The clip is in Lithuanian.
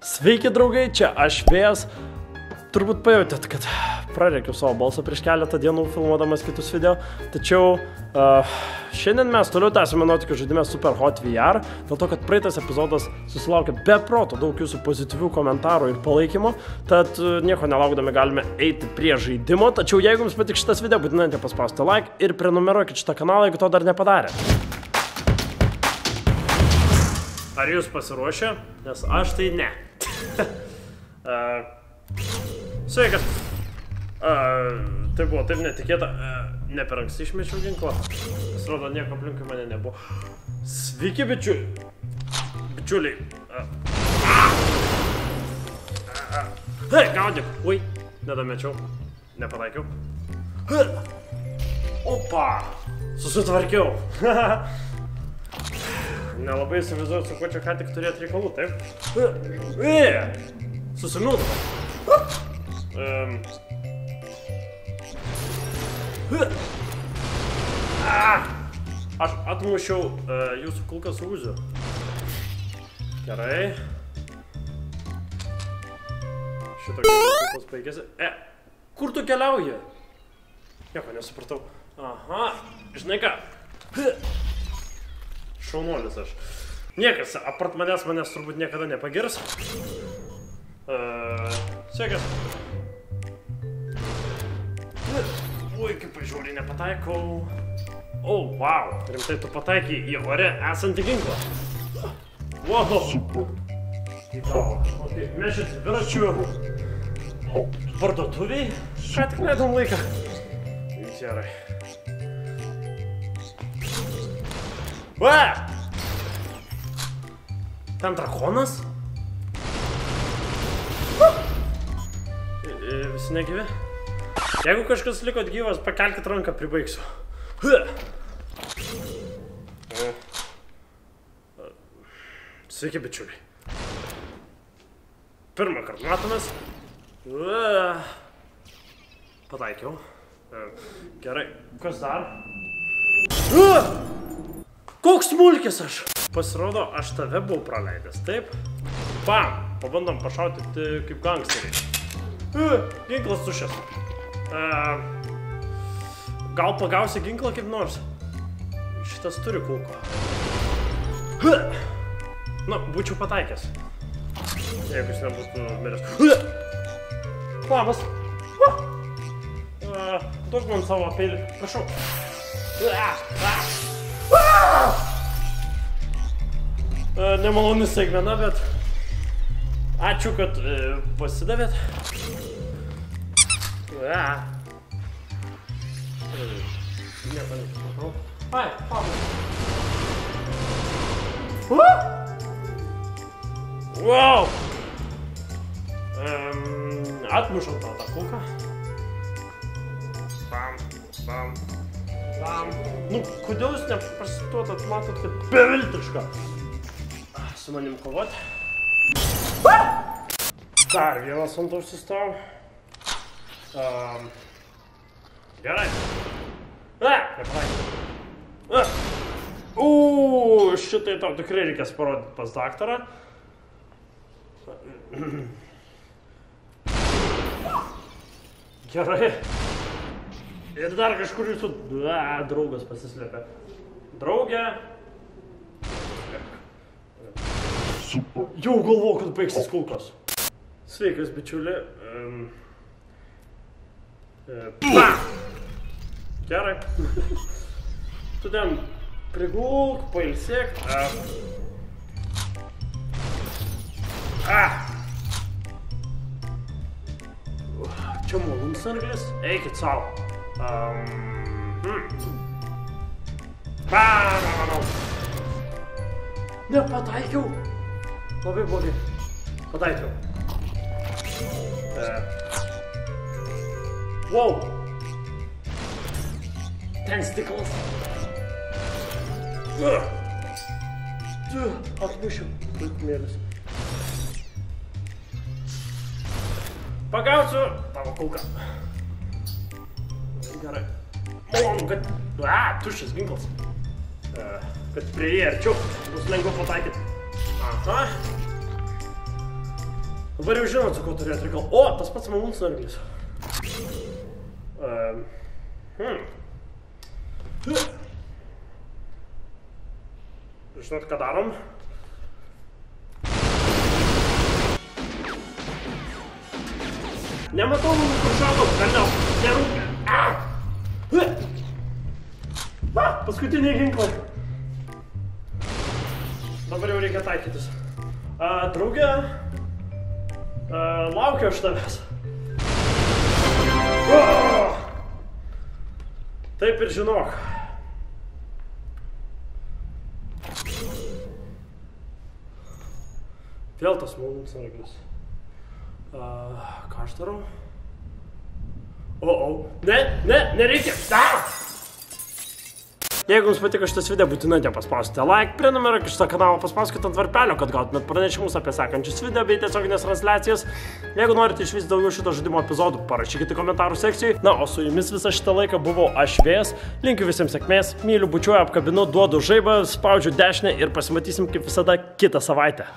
Sveiki draugai, čia aš Vėjas. Turbūt pajautėt, kad prarėkiau savo balsą prieš keletą dienų filmuodamas kitus video. Tačiau šiandien mes toliau tęsime nuotykių žaidime Super Hot VR. Dėl to, kad praeitas epizodas susilaukė be proto daug jūsų pozityvių komentarų ir palaikymo. Tad nieko nelaukdami galime eiti prie žaidimo. Tačiau jeigu jums patiks šitas video, būtinai paspausti like ir prenumeruokit šitą kanalą, jeigu to dar nepadarė. Ar jūs pasiruošę? Nes aš tai ne. Sveikas. Tai buvo taip netikėta. Ne per anksti išmečiau ginklą. Pasirodo, nieko aplinkui mane nebuvo. Sveiki, bičiuliai. Hei, gaudyk. Ui, nedamečiau. Nepataikiau. Opa. Susitvarkiau. Nelabai įsivaizduoju, su kuo čia ką tik turėt reikalų, taip? Susimildau. Aš atmušiau jūsų kulką su Uziu. Gerai. Šito kulkos baigėsi. Kur tu keliauji? Nieko nesupratau. Aha, žinai ką? Šaunuolis aš. Niekas apart manęs turbūt niekada nepagirs. Sveikas. Ui, kaip žiūri, nepataikau. O, wow, rimtai tu pataikai į ore esantį ginklą. Wow. Mes šis dviračių parduotuviai. Ką tik leidom laiką. Gerai. Ten drakonas? Visi negyvi? Jeigu kažkas likot gyvas, pakelkit ranką, pribaigsiu. Sveiki, bičiuliai. Pirmą kartą matomės. Pataikiau. Gerai, kas dar? Koks smulkis aš? Pasirodo, aš tave buvau praleidęs, taip? Bam! Pabandom pašautyti kaip gangsteriai. Ginklas tuščias. Gal pagausi ginklą kaip nors? Šitas turi kulko. Na, būčiau pataikęs. Jeigu jis nebūtų miręs. Labas. Duok man savo peilį. Prašau. Nemaloni staigmena, bet ačiū, kad pasidavėt. Nieko nesupratau. Ai, pabaigai. Wow! Atmušau tau tą kulką. Bam, bam, bam. Nu, kodėl jūs nepasituotat, matot, kad beviltiška su manim kovoti? Dar vienas ant užsistojau. Gerai. Nepataikau. Šitai tau tikrai reikės parodyti pas daktarą. Gerai. Ir dar kažkur jūsų draugas pasislėpė. Draugė. Jau galvojau, kad baigsis kulkos. Sveikas, bičiuli. Gerai. Tu ten prigulk, pailsėk. Čia malūnsarglis. Eikit savo. Nepataikiau. Labai blogai. Pataikiau. Wow. Ten stiklas. Atmušiau. Vaikumėlis. Pagausiu tavo kulką. Gerai. Malonu, kad... tuščias ginklas. Kad prie jį arčiau bus lengviau pataikyti. Aha. Dabar jau žinot, su ko turėt reikalą. O, tas pats malūnsargis. Žinot, ką darom? Nematau, kur šaudau, velniau, nerūkia. Paskutiniai ginklai. Dabar jau reikia taikytis. Draugė, laukiu aš tavęs. Taip ir žinok. Vėl tas malūnsargis. Ką aš darau? Nereikia. Jeigu jums patiko šitas video, būtinai paspauskite like, prenumeruokite šitą kanalą, paspauskite ant varpelio, kad gautumėt pranešimus apie sekančius video bei tiesioginės transliacijas. Jeigu norite išvysti daugiau šito žaidimo epizodų, parašykite komentarų sekcijai. Na, o su jumis visą šitą laiką buvau aš Vėjas. Linkiu visiems sėkmės, myliu, bučiuoju, apkabinu, duodu žaibą, spaudžiu dešinę ir pasimatysim kaip visada kitą savaitę.